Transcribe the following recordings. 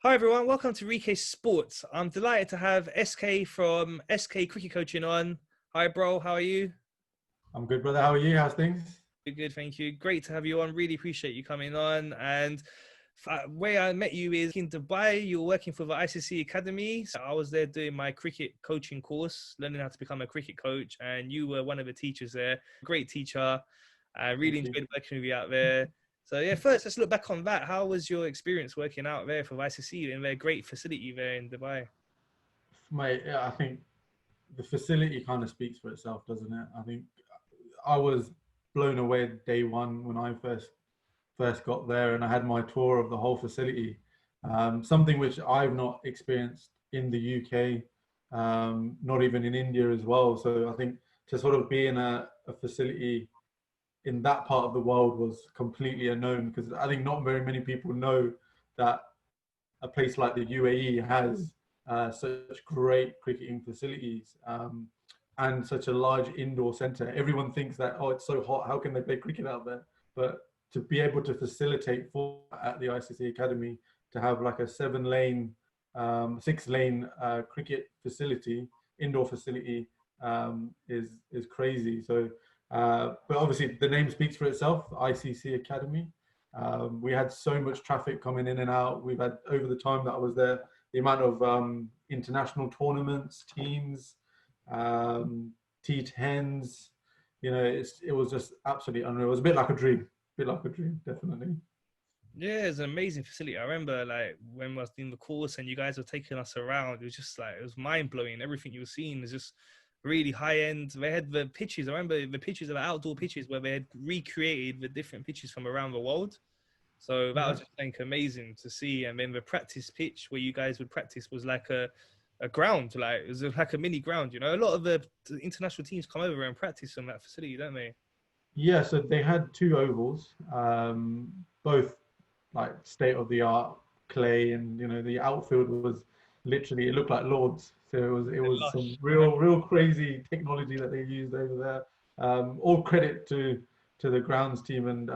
Hi everyone, welcome to Rike Sports. I'm delighted to have SK from SK Cricket Coaching on. Hi bro, how are you? I'm good, brother. How are you? How's things? Good, thank you. Great to have you on. Really appreciate you coming on. And where I met you is in Dubai. You were working for the ICC Academy. So I was there doing my cricket coaching course, learning how to become a cricket coach. And you were one of the teachers there. Great teacher. I really Thank you. enjoyed working with you out there. So yeah, first let's look back on that. How was your experience working out there for ICC in their great facility there in Dubai? Mate, yeah, I think the facility kind of speaks for itself, doesn't it? I think I was blown away day one when I first got there, and I had my tour of the whole facility. Something which I've not experienced in the UK, not even in India as well. So I think to sort of be in a facility in that part of the world was completely unknown, because I think not very many people know that a place like the UAE has such great cricketing facilities, and such a large indoor centre. Everyone thinks that, oh, it's so hot, how can they play cricket out there? But to be able to facilitate for at the ICC Academy, to have like a 7-lane, 6-lane cricket facility, indoor facility, is crazy. So, but obviously the name speaks for itself, ICC Academy. We had so much traffic coming in and out. We've had, over the time that I was there, the amount of international tournaments, teams, T10s. It was just absolutely unreal. It was a bit like a dream, definitely. Yeah, it's an amazing facility. I remember like when I was doing the course and you guys were taking us around, it was just like, it was mind blowing. Everything you were seeing is just really high end. They had the pitches. I remember the pitches, the outdoor pitches where they had recreated the different pitches from around the world. So that Yeah. was just like amazing to see. And then the practice pitch where you guys would practice was like a ground, like it was like a mini ground. A lot of the international teams come over and practice on that facility, don't they? Yeah, so they had two ovals, both like state of the art clay, and the outfield was literally, it looked like Lords. So it was some Lush. real crazy technology that they used over there. All credit to the grounds team and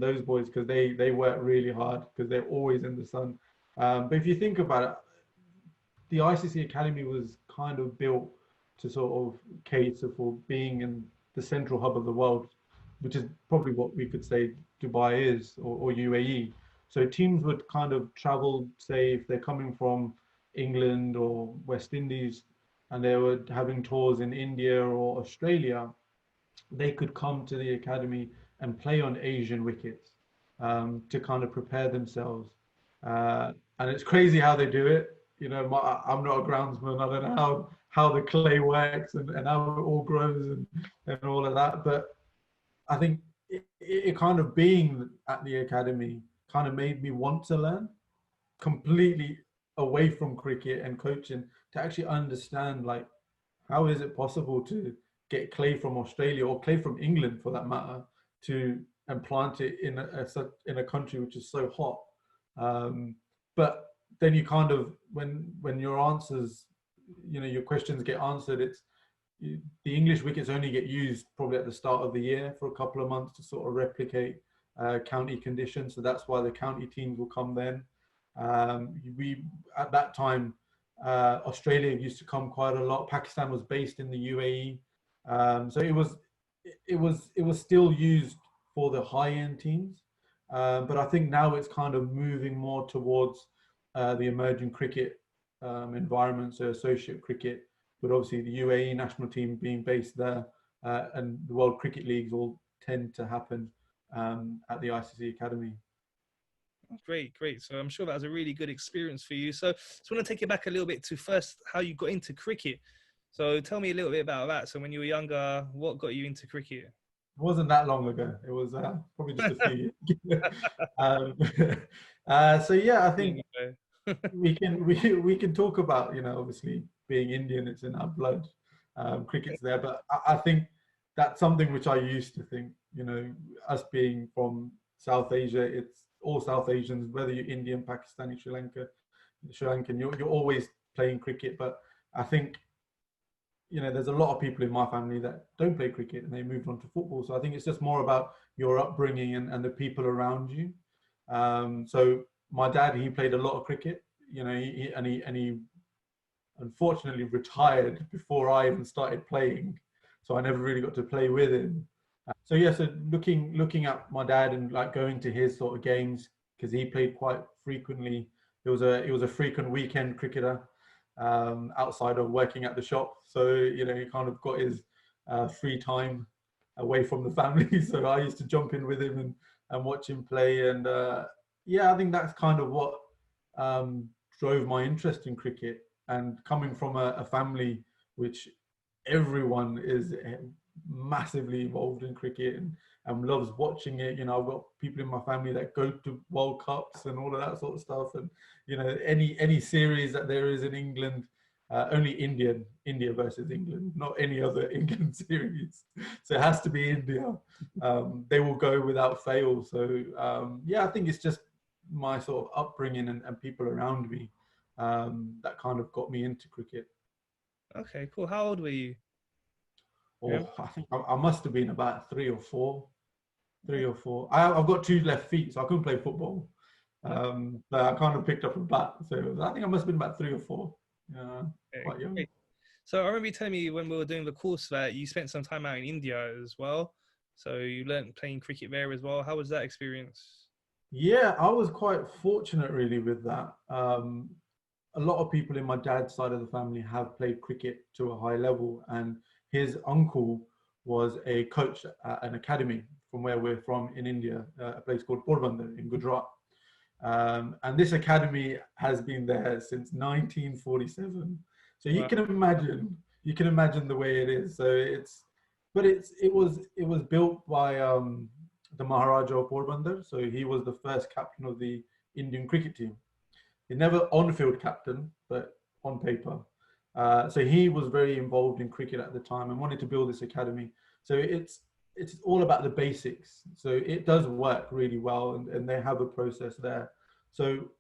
those boys, because they work really hard, because they're always in the sun. But if you think about it, the ICC Academy was kind of built to sort of cater for being in the central hub of the world, which is probably what we could say Dubai is, or UAE. So teams would kind of travel, say if they're coming from England or West Indies, and they were having tours in India or Australia, they could come to the academy and play on Asian wickets, to kind of prepare themselves. And it's crazy how they do it. I'm not a groundsman. I don't know how the clay works, and how it all grows, and all of that. But I think it kind of being at the academy kind of made me want to learn completely away from cricket and coaching, to actually understand, like, how is it possible to get clay from Australia, or clay from England for that matter, to and plant it in a country which is so hot. But then you kind of, when your answers, your questions get answered, the English wickets only get used probably at the start of the year for a couple of months to sort of replicate county conditions. So that's why the county teams will come then. We at that time, Australia used to come quite a lot. Pakistan was based in the UAE, so it was still used for the high end teams. But I think now it's kind of moving more towards the emerging cricket environment, so associate cricket. But obviously, the UAE national team being based there, and the World Cricket Leagues all tend to happen at the ICC Academy. Great, great. So I'm sure that was a really good experience for you. So I just want to take you back a little bit to first how you got into cricket. So tell me a little bit about that. So when you were younger, what got you into cricket? It wasn't that long ago. It was probably just a few years. um, so yeah, I think we can talk about, obviously being Indian, it's in our blood. Cricket's there, but I think that's something which I used to think. Us being from South Asia, it's all South Asians, whether you're Indian, Pakistani, Sri Lankan, you're always playing cricket. But I think, there's a lot of people in my family that don't play cricket, and they moved on to football. So I think it's just more about your upbringing and the people around you. So my dad, he played a lot of cricket, you know, he unfortunately retired before I even started playing, so I never really got to play with him. So yeah, so looking at my dad and like going to his sort of games because he played quite frequently. It was a frequent weekend cricketer outside of working at the shop. So you know he kind of got his free time away from the family. So I used to jump in with him and watch him play. And yeah, I think that's kind of what drove my interest in cricket. And coming from a family which everyone is massively involved in cricket and loves watching it. You know, I've got people in my family that go to World Cups and all of that sort of stuff. And you know, any series that there is in England, only India versus England, not any other England series. So it has to be India. They will go without fail. So yeah, I think it's just my sort of upbringing and people around me that kind of got me into cricket. Okay, cool. How old were you? Oh, I think I must have been about 3 or 4. 3 or 4. I've got 2 left feet, so I couldn't play football. But I kind of picked up a bat. So I think I must have been about 3 or 4. Yeah, Okay, quite young. great. So I remember you telling me when we were doing the course that you spent some time out in India as well. So you learned playing cricket there as well. How was that experience? Yeah, I was quite fortunate really with that. A lot of people in my dad's side of the family have played cricket to a high level, and his uncle was a coach at an academy from where we're from in India, a place called Porbandar in Gujarat. And this academy has been there since 1947. So Wow. you can imagine the way it is. So it was built by the Maharaja of Porbandar. So he was the first captain of the Indian cricket team. He never on-field captain, but on paper. So he was very involved in cricket at the time and wanted to build this academy. So it's all about the basics. So it does work really well, and they have a process there. So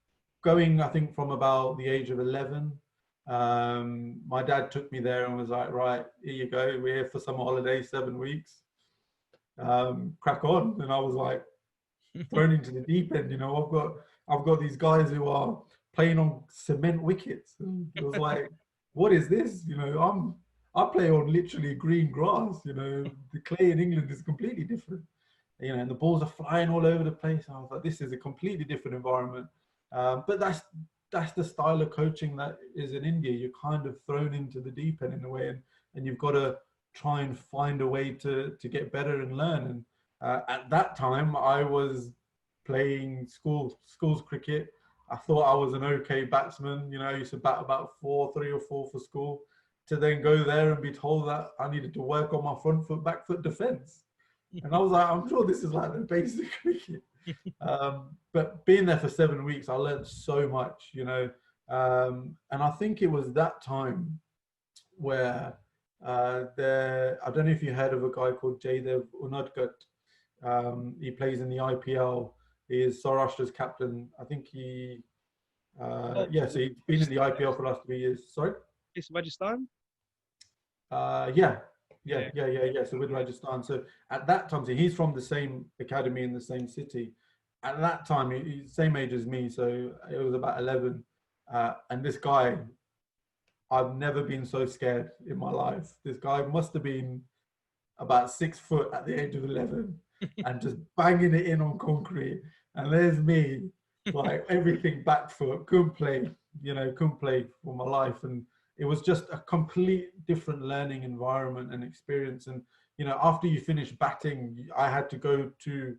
going, I think from about the age of 11, my dad took me there and was like, right, here you go. We're here for summer holidays, 7 weeks. Crack on. And I was like thrown into the deep end. You know, I've got these guys who are playing on cement wickets. And it was like, what is this? You know, I play on literally green grass. You know, the clay in England is completely different. You know, and the balls are flying all over the place. I was like, this is a completely different environment. But that's the style of coaching that is in India. You're kind of thrown into the deep end in a way, and you've got to try and find a way to get better and learn. And at that time, I was playing schools cricket. I thought I was an okay batsman. You know, I used to bat about 3 or 4 for school. To then go there and be told that I needed to work on my front foot, back foot defense. And I was like, I'm sure this is like the basic cricket. But being there for 7 weeks, I learned so much, you know. And I think it was that time where I don't know if you heard of a guy called Jaydev Unadkat. He plays in the IPL. He is Saurashtra's captain. I think Oh, yeah, so he's been in the IPL for the last 3 years. Sorry? it's Rajasthan? Yeah, Yeah. So with Rajasthan. So at that time, so he's from the same academy in the same city. At that time, he's same age as me, so it was about 11. And this guy, I've never been so scared in my life. This guy must have been about 6 foot at the age of 11 and just banging it in on concrete. And there's me, like everything back foot, couldn't play, couldn't play for my life. And it was just a complete different learning environment and experience. And, after you finish batting, I had to go to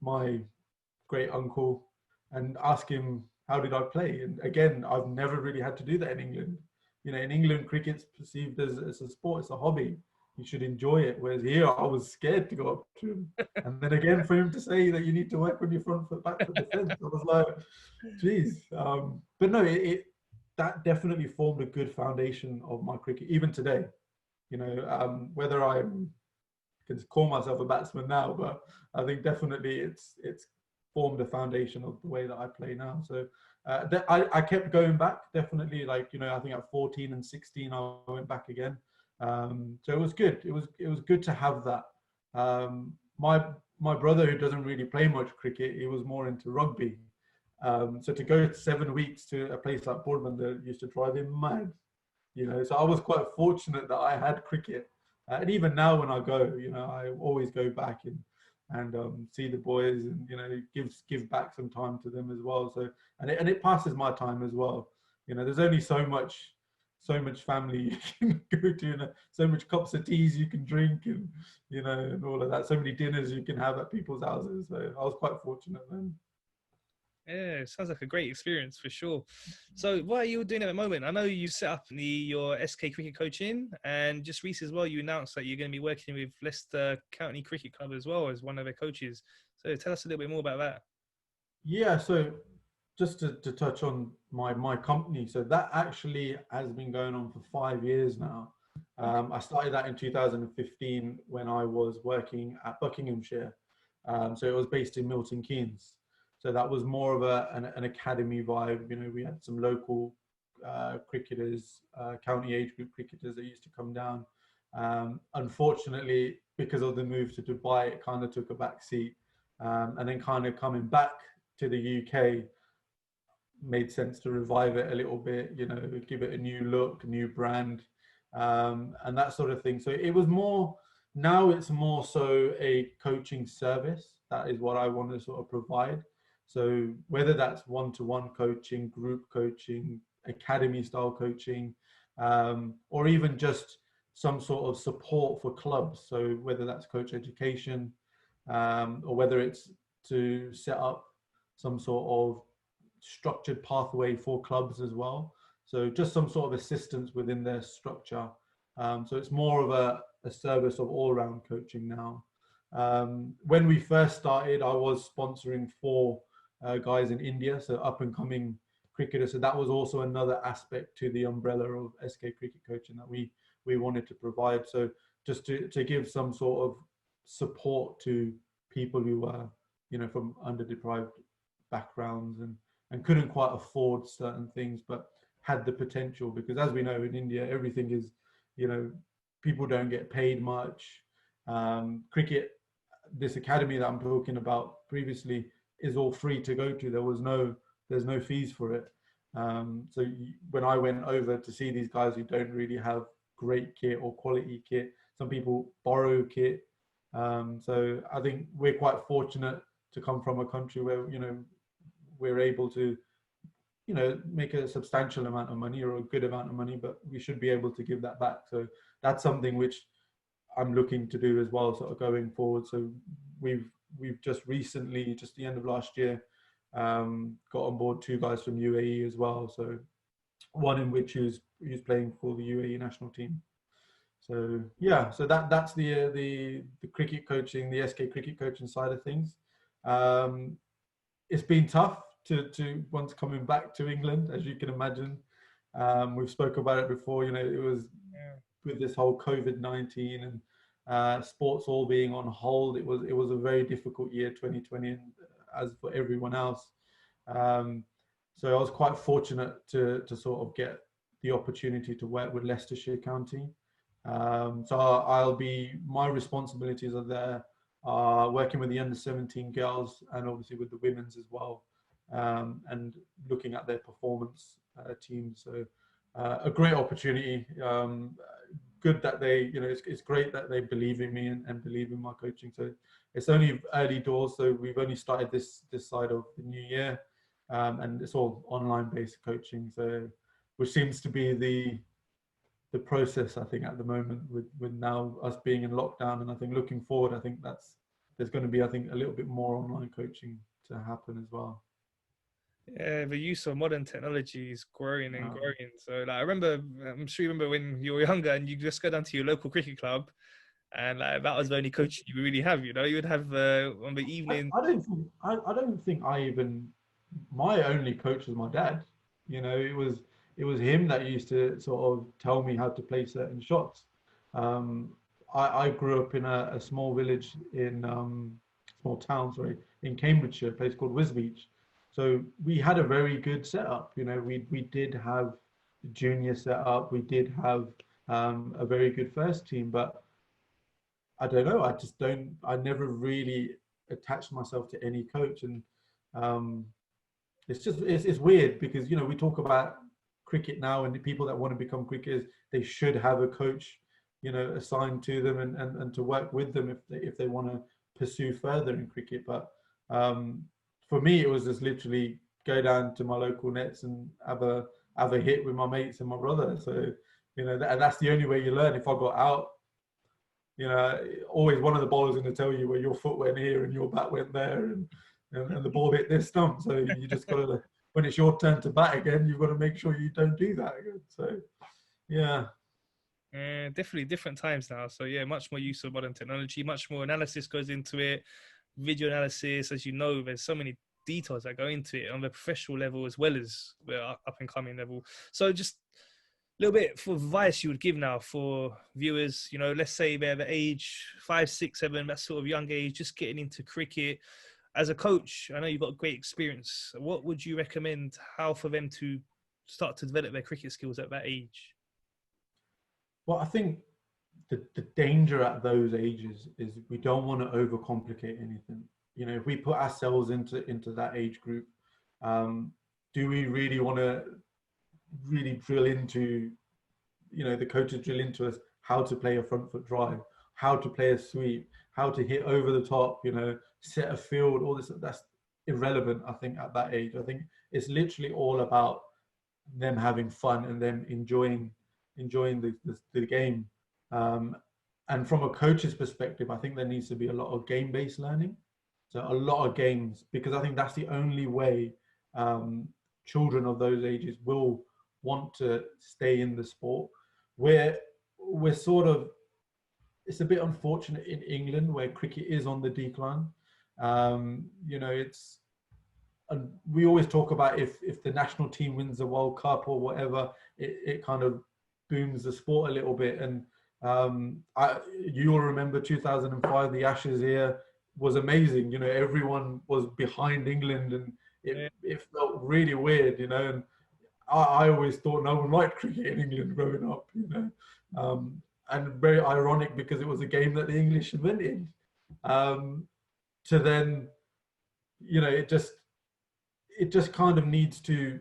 my great uncle and ask him, how did I play? And again, I've never really had to do that in England. In England, cricket's perceived as a sport, it's a hobby. You should enjoy it. Whereas here, I was scared to go up to him. And then again, for him to say that you need to work on your front foot, back foot defense, I was like, geez. But no, that definitely formed a good foundation of my cricket, even today. Whether I can call myself a batsman now, but I think definitely it's formed a foundation of the way that I play now. So I kept going back, definitely. I think at 14 and 16, I went back again. So it was good. It was good to have that. My brother, who doesn't really play much cricket, he was more into rugby, So to go 7 weeks to a place like Bournemouth that used to drive him mad, you know. So I was quite fortunate that I had cricket, and even now when I go, you know, I always go back and see the boys, and you know, give back some time to them as well. So and it passes my time as well. You know, there's only so much family you can go to, and so much cups of teas you can drink, and you know, and all of that. So many dinners you can have at people's houses. So I was quite fortunate then. Yeah, it sounds like a great experience for sure. So, what are you doing at the moment? I know you set up your SK Cricket Coaching, and just recently as well, you announced that you're going to be working with Leicester County Cricket Club as well as one of their coaches. So, tell us a little bit more about that. Yeah, so just to touch on my company, so that actually has been going on for 5 years now. I started that in 2015 when I was working at Buckinghamshire. So it was based in Milton Keynes. So that was more of an academy vibe. You know, we had some local cricketers, county age group cricketers that used to come down. Unfortunately, because of the move to Dubai, it kind of took a back seat. And then kind of coming back to the UK made sense to revive it a little bit, you know, give it a new look, new brand, and that sort of thing. So it was more, now it's more so a coaching service. That is what I want to sort of provide. So whether that's one-to-one coaching, group coaching, academy style coaching, or even just some sort of support for clubs. So whether that's coach education, or whether it's to set up some sort of structured pathway for clubs as well. So just some sort of assistance within their structure. So it's more of a service of all-round coaching now. When we first started, I was sponsoring 4 guys in India, so up and coming cricketers. So that was also another aspect to the umbrella of SK Cricket Coaching that we wanted to provide. So just to give some sort of support to people who are, you know, from underdeprived backgrounds and couldn't quite afford certain things, but had the potential. Because as we know in India, everything is, you know, people don't get paid much. Cricket, this academy that I'm talking about previously, is all free to go to. There's no fees for it. So when I went over to see these guys who don't really have great kit or quality kit, some people borrow kit. So I think we're quite fortunate to come from a country where, you know, we're able to, you know, make a substantial amount of money or a good amount of money, but we should be able to give that back. So that's something which I'm looking to do as well, sort of going forward. So we've just recently, just the end of last year, got on board 2 guys from UAE as well. So one in which who's playing for the UAE national team. So yeah, so that's the cricket coaching, the SK cricket coaching side of things. It's been tough to once coming back to England, as you can imagine. We've spoke about it before. You know, it was with this whole COVID-19 and sports all being on hold. It was a very difficult year, 2020, as for everyone else. So I was quite fortunate to sort of get the opportunity to work with Leicestershire County. So my responsibilities are there, working with the under-17 girls and obviously with the women's as well, and looking at their performance teams. So a great opportunity. Good that they, you know, it's great that they believe in me and believe in my coaching. So it's only early doors. So we've only started this side of the new year, and it's all online based coaching. So which seems to be the process, I think, at the moment with now us being in lockdown. And I think looking forward, I think there's going to be, I think, a little bit more online coaching to happen as well. Yeah, the use of modern technology is growing and growing. So, like, I remember, I'm sure you remember when you were younger and you just go down to your local cricket club, and like that was the only coach you really have. You know, you would have on the evening. I don't think I even, my only coach was my dad. You know, it was him that used to sort of tell me how to play certain shots. Um, I grew up in a small village in small town, sorry, in Cambridgeshire, a place called Wisbeach. So we had a very good setup. You know, we did have junior setup. We did have a very good first team, but I don't know. I just don't. I never really attached myself to any coach, and um, it's weird because, you know, we talk about cricket now, and the people that want to become cricketers, they should have a coach, you know, assigned to them, and to work with them if they want to pursue further in cricket. But um, for me, it was just literally go down to my local nets and have a hit with my mates and my brother. So, you know, and that's the only way you learn. If I got out, you know, always one of the bowlers going to tell you where your foot went here and your bat went there, and the ball hit this stump. So you just got to, when it's your turn to bat again, you've got to make sure you don't do that again. So, yeah. Definitely different times now. So yeah, much more use of modern technology, much more analysis goes into it, video analysis. As you know, there's so many details that go into it on the professional level as well as the up and coming level. So just a little bit for advice you would give now for viewers, you know, let's say they're the age 5, 6, 7, that sort of young age, just getting into cricket. As a coach, I know you've got great experience. What would you recommend how for them to start to develop their cricket skills at that age? Well, I think the danger at those ages is we don't want to overcomplicate anything. You know, if we put ourselves into that age group, do we really want to really drill into, you know, the coaches drill into us how to play a front foot drive, how to play a sweep, how to hit over the top, you know, set a field, all this? That's irrelevant, I think, at that age. I think it's literally all about them having fun and them enjoying the game. Um, and from a coach's perspective, I think there needs to be a lot of game-based learning. So a lot of games, because I think that's the only way children of those ages will want to stay in the sport. We're sort of, it's a bit unfortunate in England where cricket is on the decline. You know, it's, and we always talk about if the national team wins the World Cup or whatever, it kind of booms the sport a little bit. And you'll remember 2005, the Ashes here was amazing. You know, everyone was behind England, and it felt really weird. You know, and I always thought no one liked cricket in England growing up. You know, and very ironic because it was a game that the English invented. To then, you know, it just kind of needs to,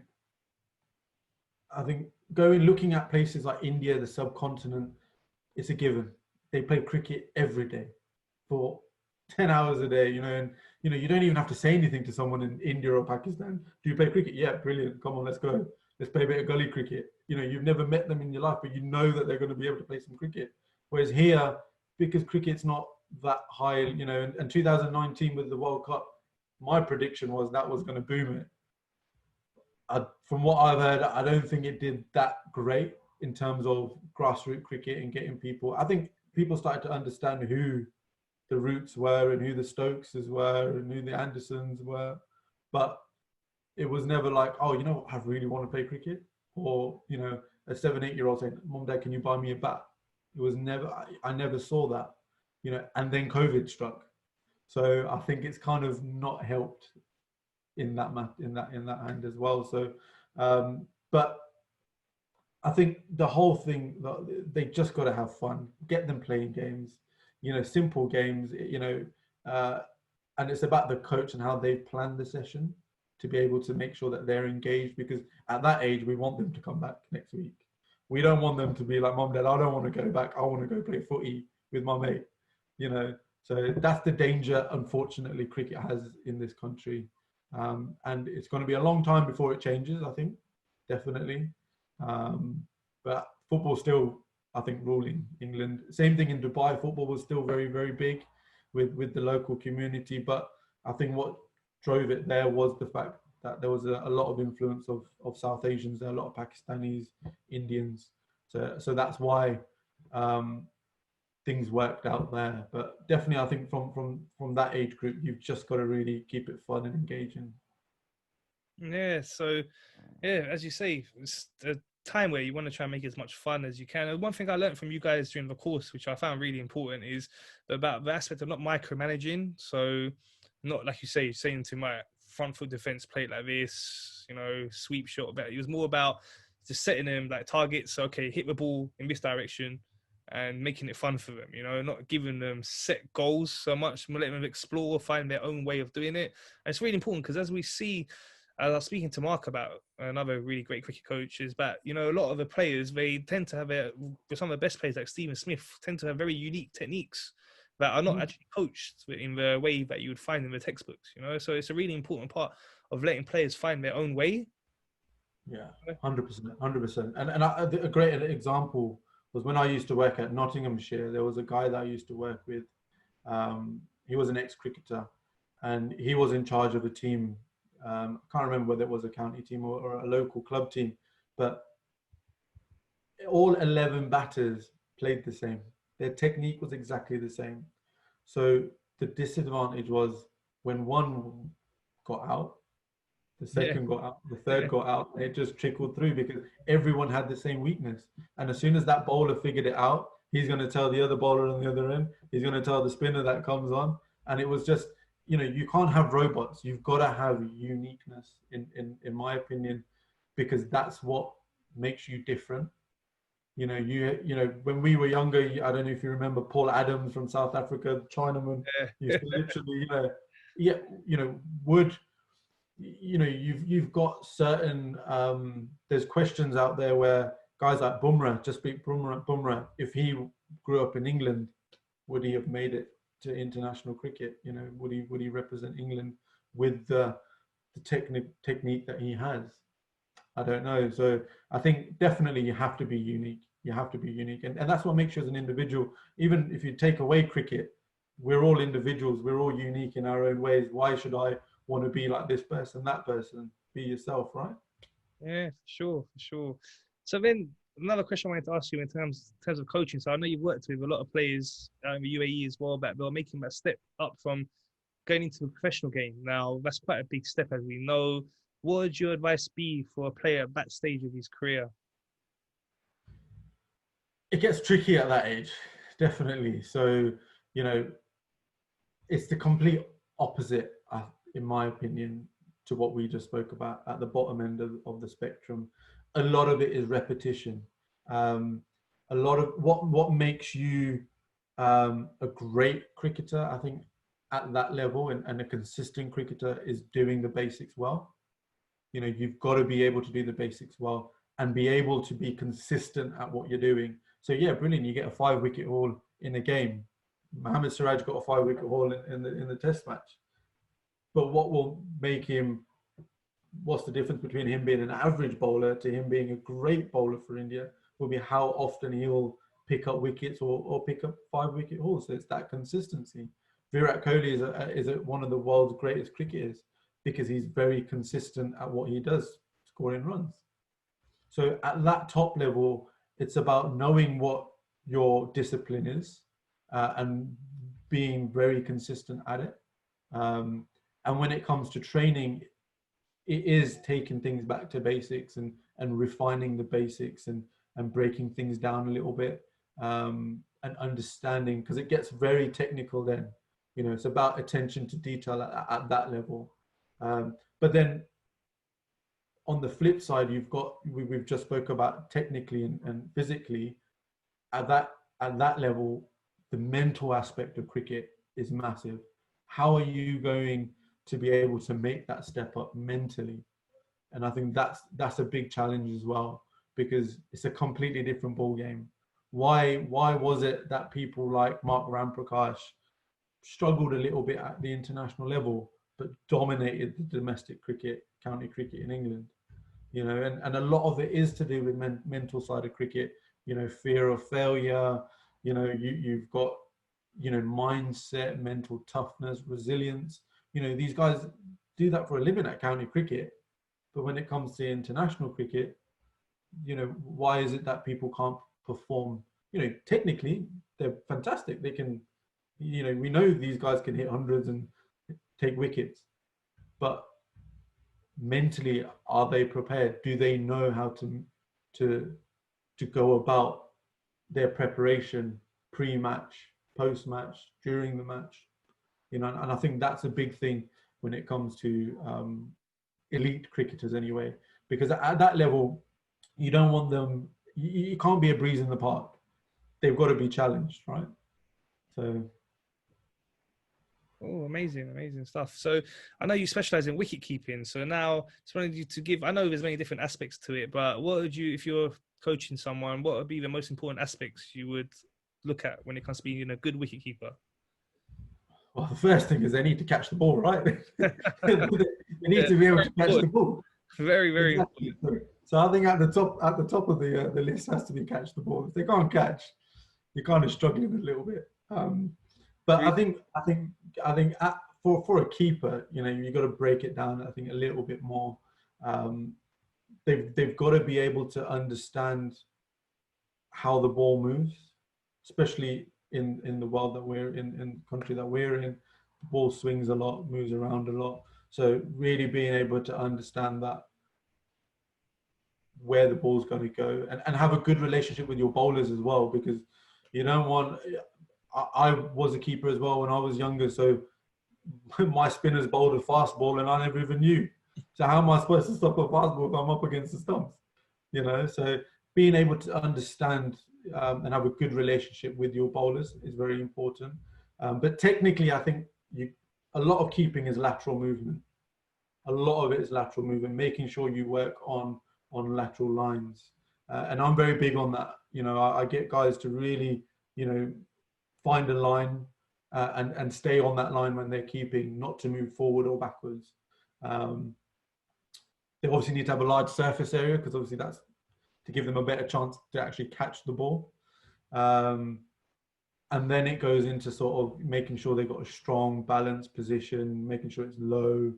I think, going looking at places like India, the subcontinent, it's a given. They play cricket every day for 10 hours a day, you know, and you know, you don't even have to say anything to someone in India or Pakistan. Do you play cricket? Yeah, brilliant. Come on, let's go. Let's play a bit of gully cricket. You know, you've never met them in your life, but you know that they're going to be able to play some cricket. Whereas here, because cricket's not that high, you know, and 2019 with the World Cup, my prediction was that was going to boom it. From what I've heard, I don't think it did that great in terms of grassroots cricket and getting people. I think people started to understand who the Roots were and who the Stokeses were and who the Andersons were, but it was never like, oh, you know, I really want to play cricket, or you know, a 7, 8-year-old saying, "Mom, Dad, can you buy me a bat?" It was never. I never saw that, you know. And then COVID struck, so I think it's kind of not helped in that hand as well. So, but I think the whole thing, they just got to have fun, get them playing games, you know, simple games, you know, and it's about the coach and how they've planned the session to be able to make sure that they're engaged, because at that age we want them to come back next week. We don't want them to be like, "Mom, Dad, I don't want to go back. I want to go play footy with my mate," you know. So that's the danger, unfortunately, cricket has in this country. And it's going to be a long time before it changes, I think, definitely. But football still, I think, ruling England. Same thing in Dubai. Football was still very, very big with the local community. But I think what drove it there was the fact that there was a lot of influence of South Asians there, a lot of Pakistanis, Indians. So that's why things worked out there. But definitely, I think from that age group, you've just got to really keep it fun and engaging. Yeah, so yeah, as you say, it's a time where you want to try and make as much fun as you can. And one thing I learned from you guys during the course, which I found really important, is about the aspect of not micromanaging. So not, like you say, saying to my front foot defense, play it like this, you know, sweep shot better. It was more about just setting them like targets. So, okay, hit the ball in this direction and making it fun for them, you know, not giving them set goals so much, letting them explore, find their own way of doing it. And it's really important because as we see as I was speaking to Mark about, another really great cricket coach, is that, you know, a lot of the players, they tend to have some of the best players like Stephen Smith tend to have very unique techniques that are not Mm. actually coached in the way that you would find in the textbooks, you know. So it's a really important part of letting players find their own way. Yeah, 100%, 100%. A great example was when I used to work at Nottinghamshire. There was a guy that I used to work with. He was an ex-cricketer, and he was in charge of a team. I can't remember whether it was a county team or a local club team, but all 11 batters played the same. Their technique was exactly the same. So the disadvantage was when one got out, the Yeah, second got out, the third yeah, got out, and it just trickled through because everyone had the same weakness. And as soon as that bowler figured it out, he's going to tell the other bowler on the other end, he's going to tell the spinner that comes on. And it was just, you know, you can't have robots. You've got to have uniqueness, in my opinion, because that's what makes you different. You know, when we were younger, I don't know if you remember Paul Adams from South Africa, the Chinaman, used yeah. to literally, yeah, would you've got certain there's questions out there where guys like Bumrah, just beat Bumrah, if he grew up in England, would he have made it to international cricket? You know, would he represent England with the technique that he has? I don't know. So I think definitely you have to be unique. You have to be unique. And that's what makes you as an individual. Even if you take away cricket, we're all individuals. We're all unique in our own ways. Why should I want to be like this person, that person? Be yourself, right? Yeah, for sure, for sure. So then another question I wanted to ask you in terms of coaching. So I know you've worked with a lot of players in the UAE as well, but they're making that step up from going into the professional game. Now that's quite a big step, as we know. What would your advice be for a player at that stage of his career? It gets tricky at that age, definitely. So, you know, it's the complete opposite, in my opinion, to what we just spoke about at the bottom end of the spectrum. A lot of it is repetition. Um, a lot of what makes you a great cricketer, I think, at that level and a consistent cricketer is doing the basics well. You know, you've got to be able to do the basics well and be able to be consistent at what you're doing. So yeah, brilliant. You get a 5-wicket haul in a game. Mohamed Siraj got a 5-wicket haul in the test match. But what will make him, what's the difference between him being an average bowler to him being a great bowler for India will be how often he'll pick up wickets or pick up 5-wicket hauls. So it's that consistency. Virat Kohli is one of the world's greatest cricketers because he's very consistent at what he does, scoring runs. So at that top level, it's about knowing what your discipline is and being very consistent at it. And when it comes to training, it is taking things back to basics and refining the basics and breaking things down a little bit and understanding, because it gets very technical then. You know, it's about attention to detail at that level. But then on the flip side, we've just spoke about technically and physically. At that level, the mental aspect of cricket is massive. How are you going to be able to make that step up mentally? And I think that's a big challenge as well, because it's a completely different ball game. Why was it that people like Mark Ramprakash struggled a little bit at the international level, but dominated the domestic cricket, county cricket in England? You know, and a lot of it is to do with mental side of cricket. You know, fear of failure. You know, you've got, you know, mindset, mental toughness, resilience. You know, these guys do that for a living at county cricket, but when it comes to international cricket, you know, why is it that people can't perform? You know, technically they're fantastic. They can, you know, we know these guys can hit hundreds and take wickets, but mentally, are they prepared? Do they know how to to go about their preparation pre-match, post-match, during the match? You know, and I think that's a big thing when it comes to elite cricketers anyway, because at that level, you don't want them. You can't be a breeze in the park. They've got to be challenged, right? So Oh, amazing, amazing stuff. So I know you specialize in wicket keeping. So now just wanted you to give, I know there's many different aspects to it, but what would you, if you're coaching someone, what would be the most important aspects you would look at when it comes to being a good wicket keeper? Well, the first thing is they need to catch the ball, right? They need Yeah, to be able very to catch the important. ball. Very, very Exactly. important. So I think at the top of the list has to be catch the ball. If they can't catch, you're kind of struggling a little bit. But I Really, think I think I think for a keeper, you've got to break it down. I think a little bit more. Um, they've got to be able to understand how the ball moves, especially in the world that we're in the country that we're in. The ball swings a lot, moves around a lot. So really being able to understand that where the ball's going to go, and have a good relationship with your bowlers as well, because you don't want. I was a keeper as well when I was younger, so my spinners bowled a fast ball and I never even knew. So how am I supposed to stop a fast ball if I'm up against the stumps? So being able to understand and have a good relationship with your bowlers is very important. But technically, I think a lot of keeping is lateral movement. A lot of it is lateral movement, making sure you work on lateral lines. And I'm very big on that. I get guys to really, find a line and stay on that line when they're keeping, not to move forward or backwards. Um, they obviously need to have a large surface area, because obviously that's to give them a better chance to actually catch the ball. Um, and then it goes into sort of making sure they've got a strong balanced position, making sure it's low,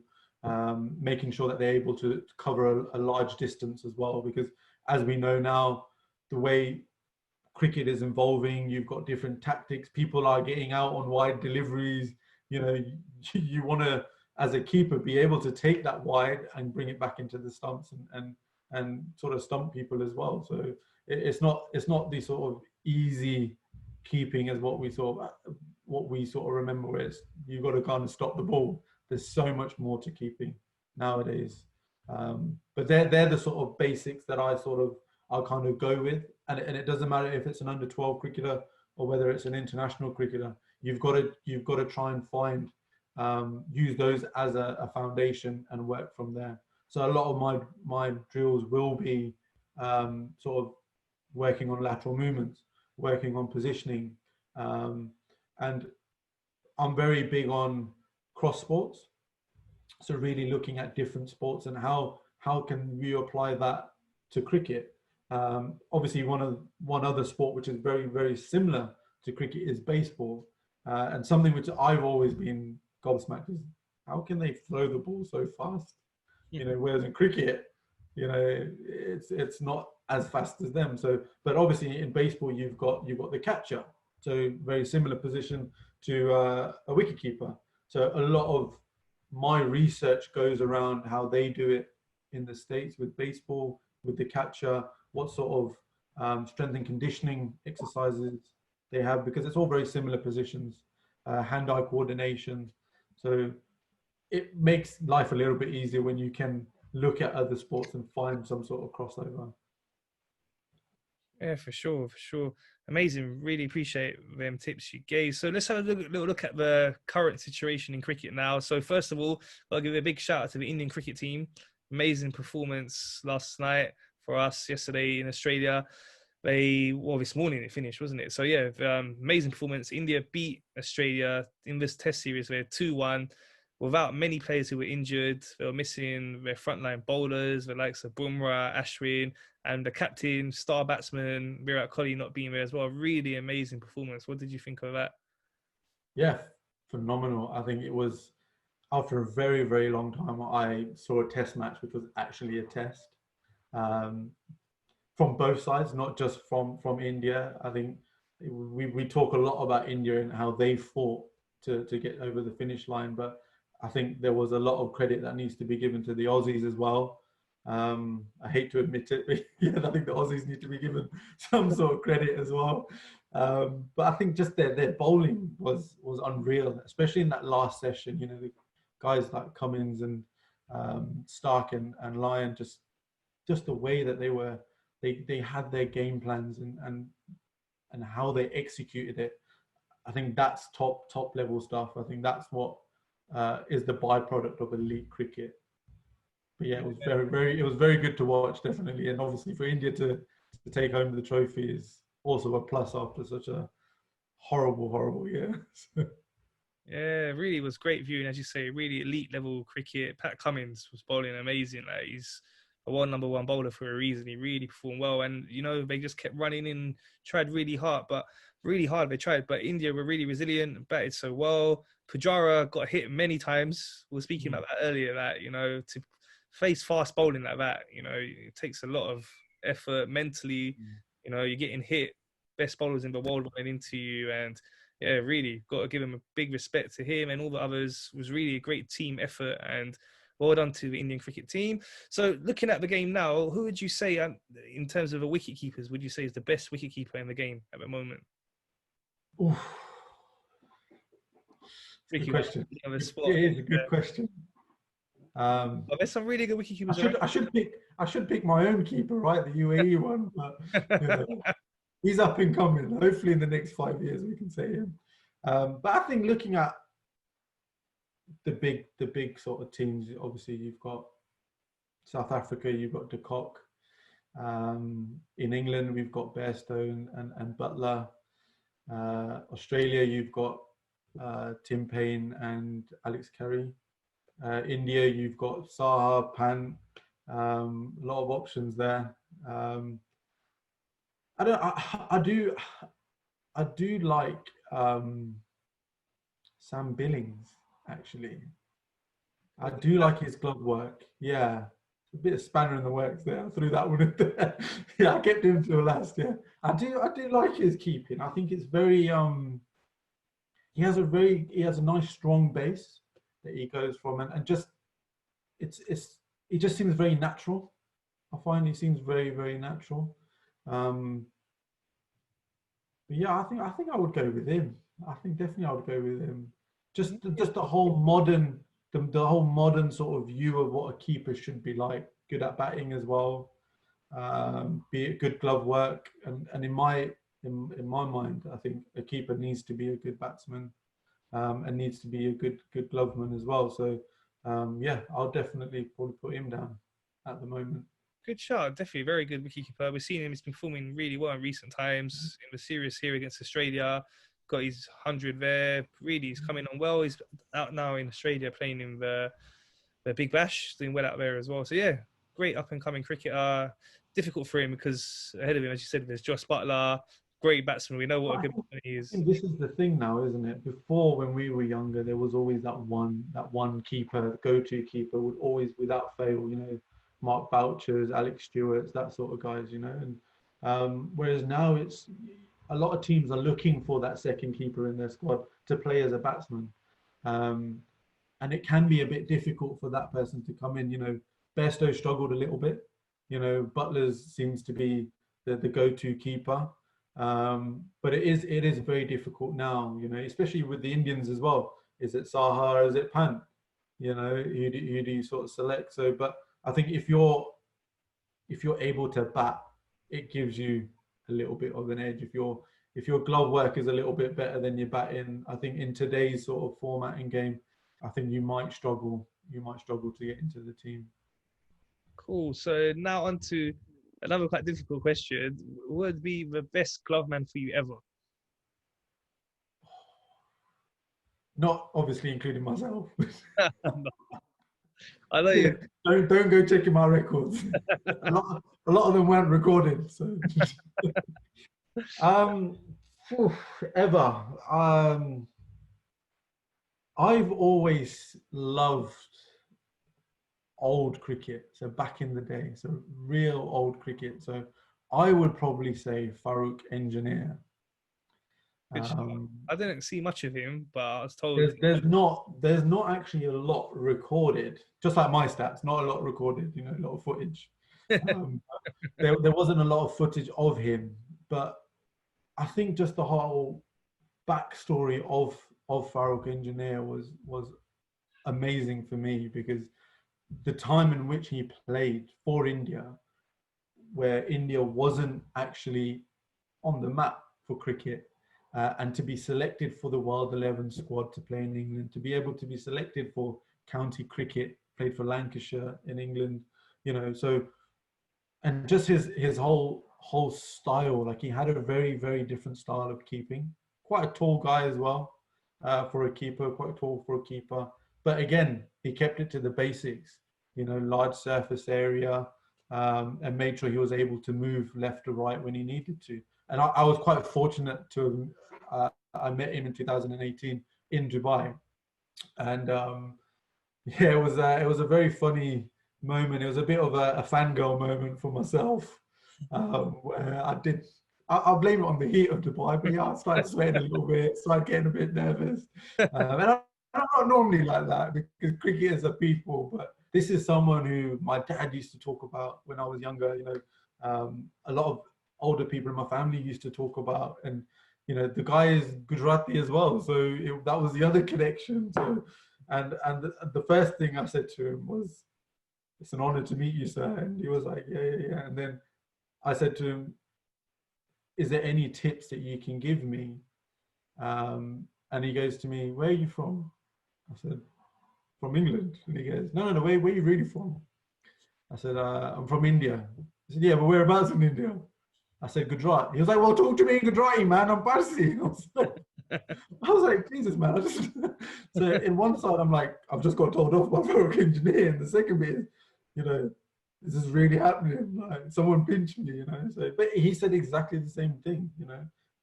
making sure that they're able to cover a large distance as well. Because as we know now, the way cricket is evolving, you've got different tactics. People are getting out on wide deliveries. You want to, as a keeper, be able to take that wide and bring it back into the stumps and sort of stump people as well. So it's not the sort of easy keeping as what we sort of remember, where it's you've got to kind of stop the ball. There's so much more to keeping nowadays. But they're the sort of basics that I'll kind of go with, and it doesn't matter if it's an under 12 cricketer or whether it's an international cricketer. You've got to try and use those as a foundation and work from there. So a lot of my drills will be sort of working on lateral movements, working on positioning, and I'm very big on cross sports. So really looking at different sports and how can you apply that to cricket. Obviously, one other sport which is very very similar to cricket is baseball, and something which I've always been gobsmacked is how can they throw the ball so fast? Whereas in cricket, it's not as fast as them. So, but obviously in baseball you've got the catcher, so very similar position to a wicketkeeper. So a lot of my research goes around how they do it in the States with baseball, with the catcher, what sort of strength and conditioning exercises they have, because it's all very similar positions, hand-eye coordination. So it makes life a little bit easier when you can look at other sports and find some sort of crossover. yeah, for sure, for sure. Amazing. Really appreciate them tips you gave. So let's have a little look at the current situation in cricket now. So first of all, I'll give a big shout out to the Indian cricket team. Amazing performance last night for us, yesterday in Australia. This morning it finished, wasn't it? So yeah, amazing performance. India beat Australia in this test series. They're 2-1 without many players who were injured. They were missing their frontline bowlers, the likes of Bumrah, Ashwin, and the captain, star batsman Virat Kohli not being there as well. Really amazing performance. What did you think of that? Yeah, phenomenal. I think it was after a very, very long time, I saw a test match, which was actually a test um, from both sides, not just from India. I think we talk a lot about India and how they fought to get over the finish line, but I think there was a lot of credit that needs to be given to the Aussies as well. I hate to admit it, but yeah, I think the Aussies need to be given some sort of credit as well. But I think just their bowling was unreal, especially in that last session. The guys like Cummins and Stark and Lyon, just the way that they had their game plans and how they executed it. I think that's top level stuff. I think that's what is the byproduct of elite cricket. But yeah, it was very good to watch, definitely, and obviously for India to take home the trophy is also a plus after such a horrible year. Yeah, really was great viewing, as you say, really elite level cricket. Pat Cummins was bowling amazing. Like, he's a world number one bowler for a reason. He really performed well, and they just kept running in, tried really hard. They tried, but India were really resilient, batted so well. Pujara got hit many times. We were speaking about that earlier. That to face fast bowling like that, it takes a lot of effort mentally. You're getting hit. Best bowlers in the world running into you, and yeah, really got to give him a big respect to him and all the others. It was really a great team effort, and well done to the Indian cricket team. So looking at the game now, who would you say, in terms of the wicket keepers, would you say is the best wicket keeper in the game at the moment? Oof, good Tricky one. question. On the spot. It is a good question. But there's some really good wicket keepers I should pick my own keeper, right? The UAE one, but he's up and coming. Hopefully, in the next 5 years, we can say him. But I think looking at the big sort of teams, obviously you've got South Africa, you've got de Kock. In England, we've got Bairstow and Butler. Australia, you've got Tim Payne and Alex Carey. India, you've got Saha, Pant. A lot of options there. I do like Sam Billings, actually. I do like his glove work. Yeah. A bit of spanner in the works there. I threw that one in there. Yeah, I kept him till last. Yeah. I do like his keeping. I think it's very he has a nice strong base that he goes from, and just it just seems very natural. I find he seems very natural. But yeah, I think I would go with him. I think definitely I would go with him. Just the whole modern the whole modern sort of view of what a keeper should be like. Good at batting as well. Be it good glove work, and in my mind, I think a keeper needs to be a good batsman, and needs to be a good gloveman as well. So yeah, I'll definitely probably put him down at the moment. Good shot, definitely very good wicketkeeper. We've seen him; he's been performing really well in recent times. In the series here against Australia, got his 100 there. Really, he's coming on well. He's out now in Australia playing in the Big Bash, doing well out there as well. So yeah, great up and coming cricketer. Difficult for him because ahead of him, as you said, there's Josh Butler, great batsman. We know what a good batsman he is. I think this is the thing now, isn't it? Before, when we were younger, there was always that one keeper, go-to keeper, would always, without fail, Mark Bouchers, Alex Stewart's, that sort of guys, And whereas now it's a lot of teams are looking for that second keeper in their squad to play as a batsman, and it can be a bit difficult for that person to come in. Bairstow struggled a little bit. Butlers seems to be the go-to keeper. But it is very difficult now, especially with the Indians as well. Is it Saha? Is it Pant? Who do you sort of select? So, but I think if you're able to bat, it gives you a little bit of an edge. If your glove work is a little bit better than your batting, I think in today's sort of format and game, I think you might struggle. You might struggle to get into the team. Cool. So now on to another quite difficult question. Who would be the best glove man for you ever? Not obviously including myself. I know you. Don't go checking my records. a lot of them weren't recorded. So ever. I've always loved old cricket, so back in the day, so real old cricket. So I would probably say Farooq Engineer. I didn't see much of him, but I was told there's not actually a lot recorded. Just like my stats, not a lot recorded. A lot of footage. There wasn't a lot of footage of him, but I think just the whole backstory of Farooq Engineer was amazing for me, because the time in which he played for India, where India wasn't actually on the map for cricket, and to be selected for the World 11 squad to play in England, to be able to be selected for county cricket, played for Lancashire in England, so, and just his whole style, like he had a very, very different style of keeping. Quite a tall guy as well, for a keeper, quite tall for a keeper. But again, he kept it to the basics, large surface area, and made sure he was able to move left to right when he needed to. And I was quite fortunate to I met him in 2018 in Dubai, and yeah, it was a very funny moment. It was a bit of a fangirl moment for myself, where I'll blame it on the heat of Dubai, but yeah, I started sweating a little bit, started getting a bit nervous. And I'm not normally like that because cricketers are people, but this is someone who my dad used to talk about when I was younger. A lot of older people in my family used to talk about, and the guy is Gujarati as well, so that was the other connection. So, and the first thing I said to him was, "It's an honor to meet you, sir." And he was like, "Yeah, yeah, yeah." And then I said to him, "Is there any tips that you can give me?" And he goes to me, "Where are you from?" I said, "From England." And he goes, "No, no, no. Where are you really from?" I said, "I'm from India." He said, "Yeah, but whereabouts in India?" I said, "Gujarat." He was like, "Well, talk to me in Gujarati, man. I'm Parsi." I was like, Jesus, man. So in one side, I'm like, I've just got told off by fellow engineer. And the second bit is, this is really happening. Like, someone pinched me, So, but he said exactly the same thing,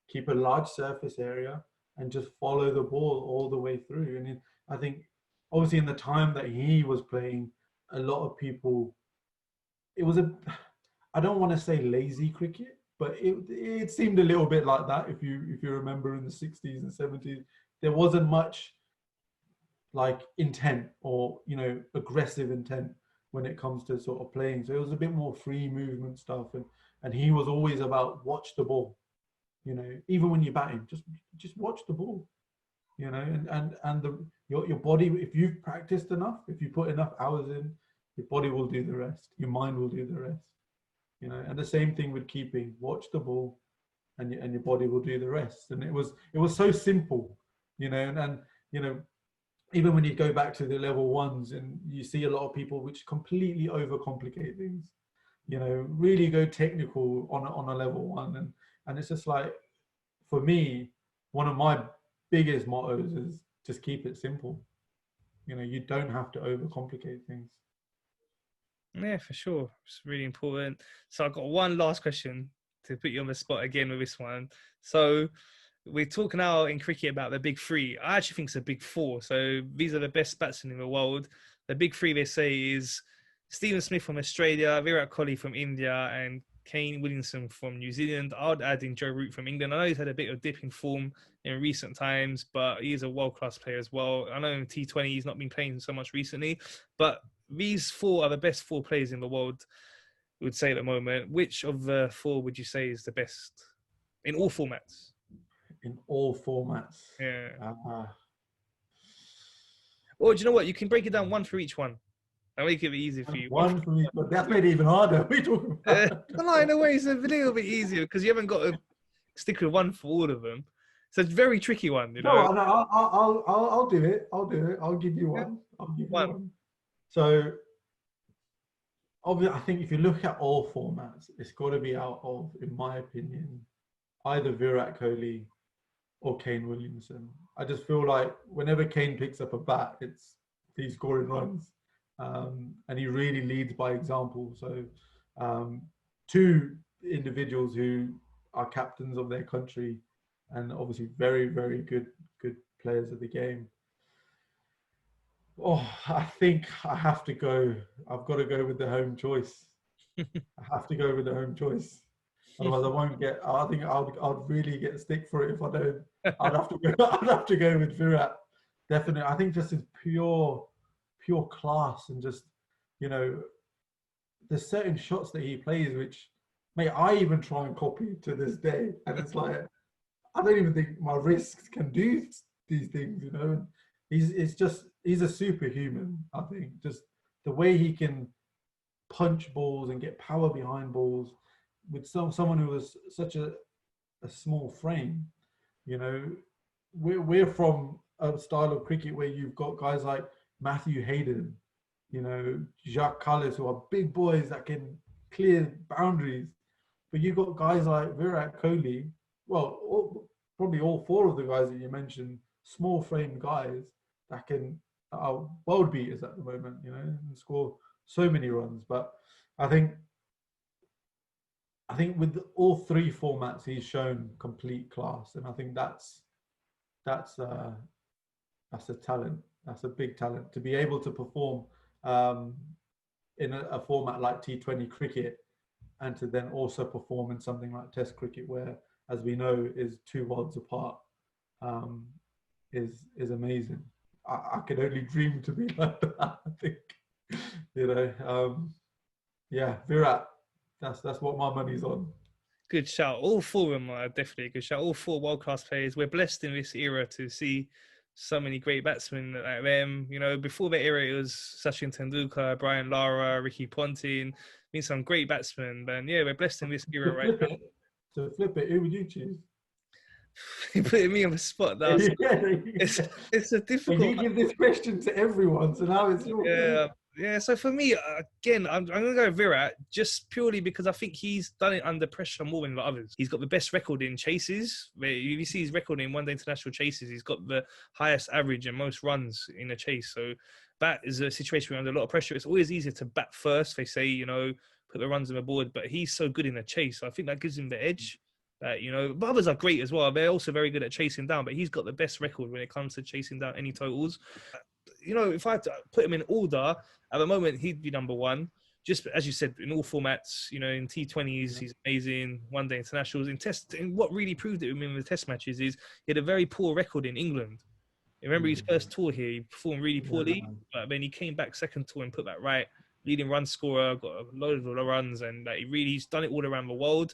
keep a large surface area and just follow the ball all the way through. And I think, obviously, in the time that he was playing, a lot of people, it was I don't want to say lazy cricket, but it seemed a little bit like that. If you remember in the 60s and 70s, there wasn't much like intent or aggressive intent when it comes to sort of playing. So it was a bit more free movement stuff, and he was always about watch the ball. Even when you're batting, just watch the ball. And your body, if you've practiced enough, if you put enough hours in, your body will do the rest. Your mind will do the rest. And the same thing with keeping. Watch the ball, and your body will do the rest. And it was so simple, and even when you go back to the level ones, and you see a lot of people which completely overcomplicate things, really go technical on a level one, and it's just like, for me, one of my biggest mottos is just keep it simple. You don't have to overcomplicate things. Yeah, for sure. It's really important. So I've got one last question to put you on the spot again with this one. So we're talking now in cricket about the big three. I actually think it's a big four. So these are the best batsmen in the world. The big three, they say, is Stephen Smith from Australia, Virat Kohli from India, and Kane Williamson from New Zealand. I'd add in Joe Root from England. I know he's had a bit of dip in form in recent times, but he is a world-class player as well. I know in T20 he's not been playing so much recently, but these four are the best four players in the world, I would say, at the moment. Which of the four would you say is the best in all formats? In all formats. Yeah. Uh, Or do you know what? You can break it down one for each one. I'll make it easy for you. one for me, but that's made it even harder. We talking about? No, in a way, it's a little bit easier because you haven't got to stick with one for all of them. So it's a very tricky one, No, I'll do it. I'll do it. I'll give you one. I'll give you one. So, obviously, I think if you look at all formats, it's got to be out of, in my opinion, either Virat Kohli or Kane Williamson. I just feel like whenever Kane picks up a bat, he's scoring runs, and he really leads by example. So, two individuals who are captains of their country, and obviously very, very good players of the game. Oh, I think I have to go. I've got to go with the home choice. I have to go with the home choice. Otherwise, I won't get. I think I'd really get stick for it if I don't. I'd have to go. I'd have to go with Virat. Definitely. I think just his pure class, and just there's certain shots that he plays which, mate, I even try and copy to this day, and it's like I don't even think my wrists can do these things. He's a superhuman. I think just the way he can punch balls and get power behind balls with someone who was such a small frame. You know, we're from a style of cricket where you've got guys like Matthew Hayden, you know, Jacques Kallis, who are big boys that can clear boundaries. But you've got guys like Virat Kohli, well, probably all four of the guys that you mentioned, small frame guys that are world beaters at the moment, you know, and score so many runs. But I think I think with all three formats, he's shown complete class, and I think that's uh, that's a talent. That's a big talent to be able to perform um, in a format like T20 cricket, and to then also perform in something like Test cricket, where, as we know, is two worlds apart, um, is amazing. I could only dream to be like that. I think, you know, yeah, Virat. That's what my money's on. Good shout. All four of them are definitely a good shout. All four world class players. We're blessed in this era to see so many great batsmen like them. You know, before that era, it was Sachin Tendulkar, Brian Lara, Ricky Ponting. Been some great batsmen. But yeah, we're blessed in this era right now. To flip it, who would you choose? You're putting me on the spot now. So it's a And difficult. you give this question to everyone, so now it's your turn. Yeah, yeah. So for me, again, I'm going to go Virat just purely because I think he's done it under pressure more than the others. He's got the best record in chases. If you see his record in one-day international chases, he's got the highest average and most runs in a chase. So that is a situation where under a lot of pressure. It's always easier to bat first. They say, you know, put the runs on the board, but he's so good in a chase. So I think that gives him the edge. You know, but others are great as well. They're also very good at chasing down, but he's got the best record when it comes to chasing down any totals. You know, if I had to put him in order, at the moment, he'd be number one. Just as you said, in all formats, you know, in T20s, he's amazing. One day internationals, in test, and what really proved it with him in the test matches is he had a very poor record in England. Remember his first tour here, he performed really poorly, but then he came back second tour and put that right. Leading run scorer, got a load of runs, and like, he's done it all around the world.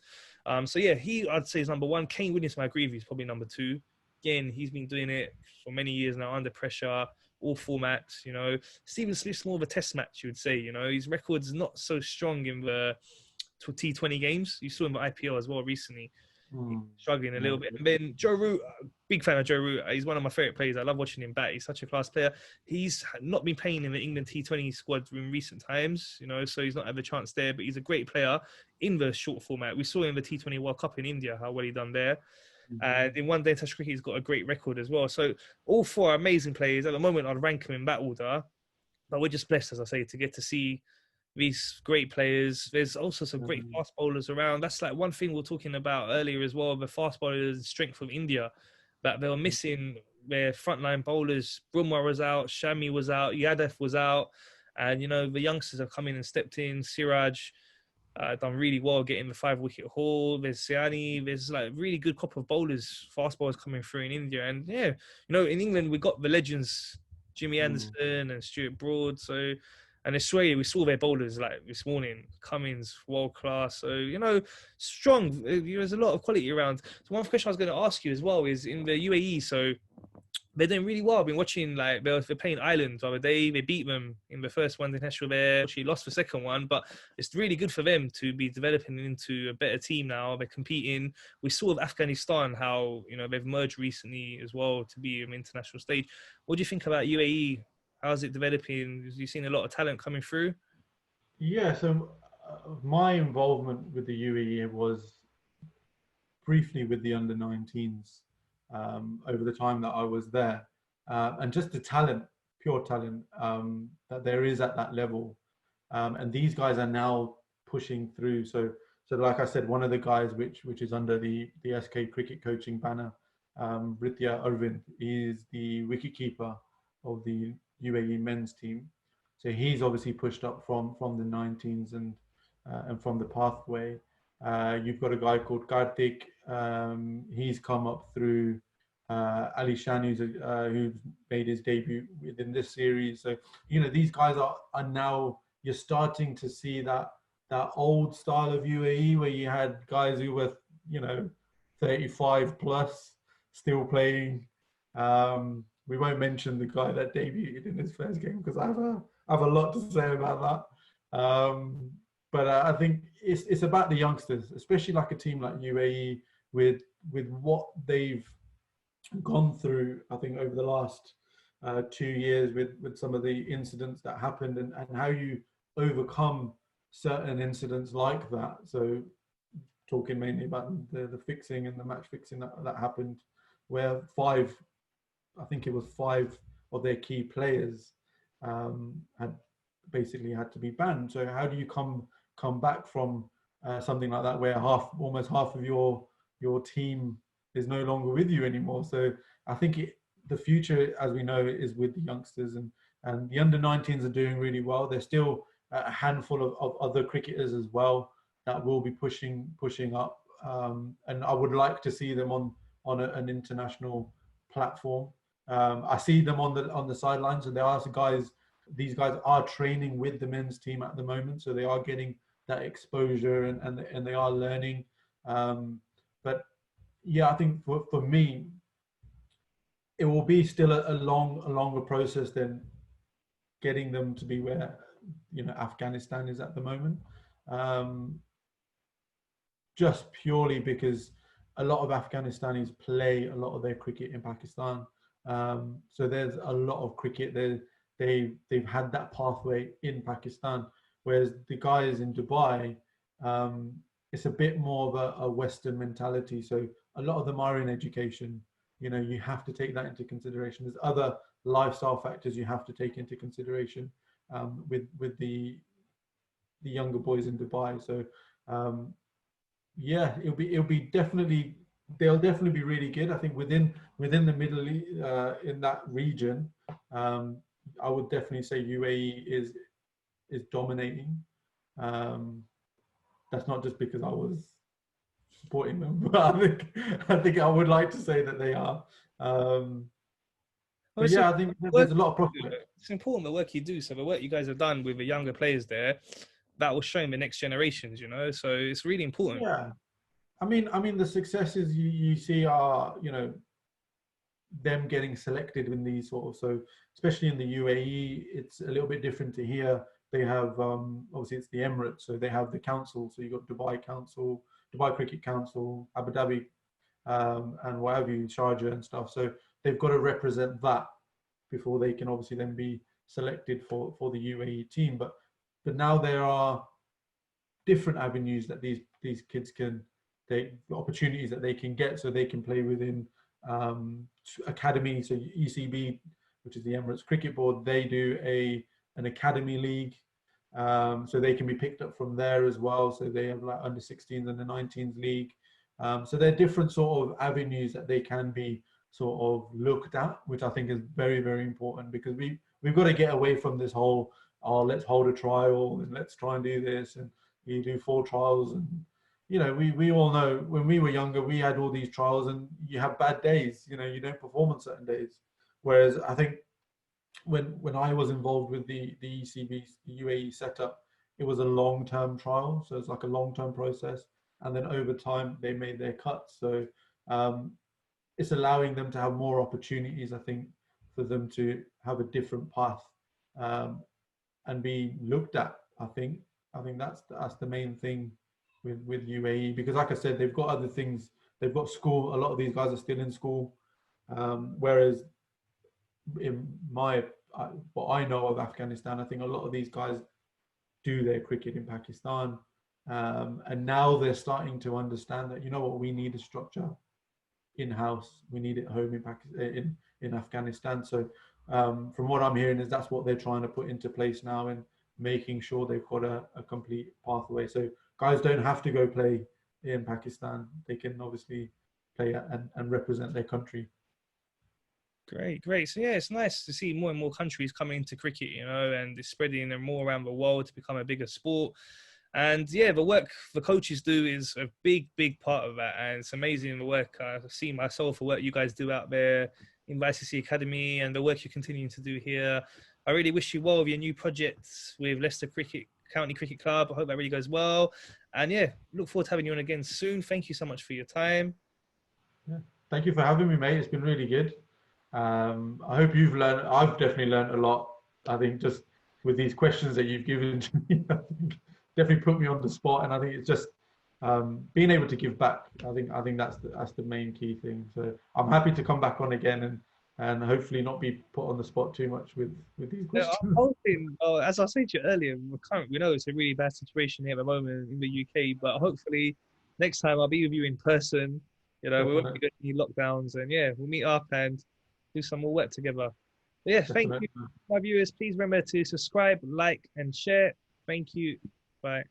So yeah, I'd say is number one. Kane Williamson, I agree with you, is probably number two. Again, he's been doing it for many years now, under pressure, all formats. You know, Stephen Smith's more of a test match, you would say. You know, his record's not so strong in the T20 games. You saw him at IPL as well recently. Struggling a little bit. And then Joe Root, big fan of Joe Root. He's one of my favourite players. I love watching him bat. He's such a class player. He's not been playing in the England T20 squad in recent times, you know, so he's not had a chance there, but he's a great player in the short format. We saw in the T20 World Cup in India how well he done there. And in one day Test cricket, he's got a great record as well. So all four are amazing players. At the moment, I'd rank them in that order. But we're just blessed, as I say, to get to see these great players. There's also some great fast bowlers around. That's like one thing we were talking about earlier as well, the fast bowlers' strength of India, that they were missing their frontline bowlers. Brumwa was out, Shami was out, Yadav was out, and, you know, the youngsters have come in and stepped in. Siraj done really well getting the 5-wicket haul. There's Siani. There's like really good crop of bowlers, fast bowlers coming through in India. And yeah, you know, in England, we got the legends, Jimmy Anderson and Stuart Broad. So, and Australia, we saw their bowlers like this morning. Cummins, world class. So, you know, strong. There's a lot of quality around. So one question I was going to ask you as well is in the UAE. So they're doing really well. I've been watching, like, they're playing Ireland the other day. They beat them in the first one international there. She lost the second one, but it's really good for them to be developing into a better team now. They're competing. We saw with Afghanistan how, you know, they've merged recently as well to be an international stage. What do you think about UAE? How's it developing? Have you seen a lot of talent coming through? Yeah, so my involvement with the UAE was briefly with the under 19s over the time that I was there. And just the talent, pure talent that there is at that level. And these guys are now pushing through. So like I said, one of the guys which is under the SK Cricket Coaching banner, Ritya Arvind, is the wicketkeeper of the UAE men's team. So he's obviously pushed up from the 19s and from the pathway. You've got a guy called Karthik. He's come up through Ali Shan, who's made his debut within this series. So, you know, these guys are now, you're starting to see that old style of UAE where you had guys who were, you know, 35 plus still playing. We won't mention the guy that debuted in his first game because I have a lot to say about that. But I think it's about the youngsters, especially like a team like UAE with what they've gone through, I think, over the last 2 years with some of the incidents that happened, and how you overcome certain incidents like that. So talking mainly about the fixing and the match fixing that happened, where I think it was five of their key players had basically had to be banned. So how do you come back from something like that, where almost half of your team is no longer with you anymore? So I think the future, as we know, is with the youngsters, and the under-19s are doing really well. There's still a handful of other cricketers as well that will be pushing up, and I would like to see them on an international platform. I see them on the sidelines, and there are some guys. These guys are training with the men's team at the moment, so they are getting that exposure, and they are learning. But yeah, I think for me, it will be still a longer process than getting them to be where Afghanistan is at the moment. Um, just purely because a lot of Afghanistanis play a lot of their cricket in Pakistan. So there's a lot of cricket there. They've had that pathway in Pakistan, whereas the guys in Dubai, um, it's a bit more of a Western mentality. So a lot of them are in education. You have to take that into consideration. There's other lifestyle factors you have to take into consideration with the younger boys in Dubai. So yeah, it'll be definitely, they'll definitely be really good. I think within the Middle East, in that region, I would definitely say UAE is dominating. Um, that's not just because I was supporting them, but I think I would like to say that they are. Well, But it's yeah, I think work there's a lot of prospects. it's important the work you do. So the work you guys have done with the younger players there, that will show in the next generations. So it's really important. Yeah, I mean, the successes you see are, them getting selected in these sort of, so especially in the UAE, it's a little bit different to here. They have obviously it's the Emirates, so they have the council. So you've got Dubai Council, Dubai Cricket Council, Abu Dhabi, and what have you, Sharjah and stuff. So they've got to represent that before they can obviously then be selected for the UAE team. But now there are different avenues that these kids can take, opportunities that they can get, so they can play within academy. So ECB, which is the Emirates Cricket Board, they do an academy league, so they can be picked up from there as well. So they have like under 16s and the 19s league. So there are different sort of avenues that they can be sort of looked at, which I think is very, very important, because we've got to get away from this whole, oh, let's hold a trial and let's try and do this, and you do 4 trials. And we all know when we were younger, we had all these trials, and you have bad days. You don't perform on certain days. Whereas I think when I was involved with the ECB, the UAE setup, it was a long-term trial, so it's like a long-term process, and then over time they made their cuts. So it's allowing them to have more opportunities, I think, for them to have a different path, and be looked at. I think that's the main thing with UAE, because like I said, they've got other things. They've got school. A lot of these guys are still in school, whereas in what I know of Afghanistan, I think a lot of these guys do their cricket in Pakistan, and now they're starting to understand that, what, we need a structure in-house. We need it home in Pakistan, in Afghanistan. So from what I'm hearing, is that's what they're trying to put into place now, and making sure they've got a complete pathway. So guys don't have to go play in Pakistan. They can obviously play and represent their country. Great. So yeah, it's nice to see more and more countries coming into cricket, and it's spreading more around the world to become a bigger sport. And yeah, the work the coaches do is a big part of that, and it's amazing the work I've seen myself, the work you guys do out there in Leicestershire Academy, and the work you're continuing to do here. I really wish you well with your new projects with Leicester County Cricket Club. I hope that really goes well, and yeah, look forward to having you on again soon. Thank you so much for your time. Yeah. Thank you for having me, mate. It's been really good. I hope you've learned. I've definitely learned a lot. I think just with these questions that you've given to me, I think definitely put me on the spot. And I think it's just being able to give back. I think that's the main key thing. So I'm happy to come back on again and hopefully not be put on the spot too much with these Yeah, I'm questions. hoping, as I said to you earlier, we know it's a really bad situation here at the moment in the UK, but hopefully next time I'll be with you in person. You know, we won't be Definitely, going any lockdowns, and yeah, we'll meet up and do some more work together. But yeah, thank you, definitely. my viewers. Please remember to subscribe, like, and share. Thank you. Bye.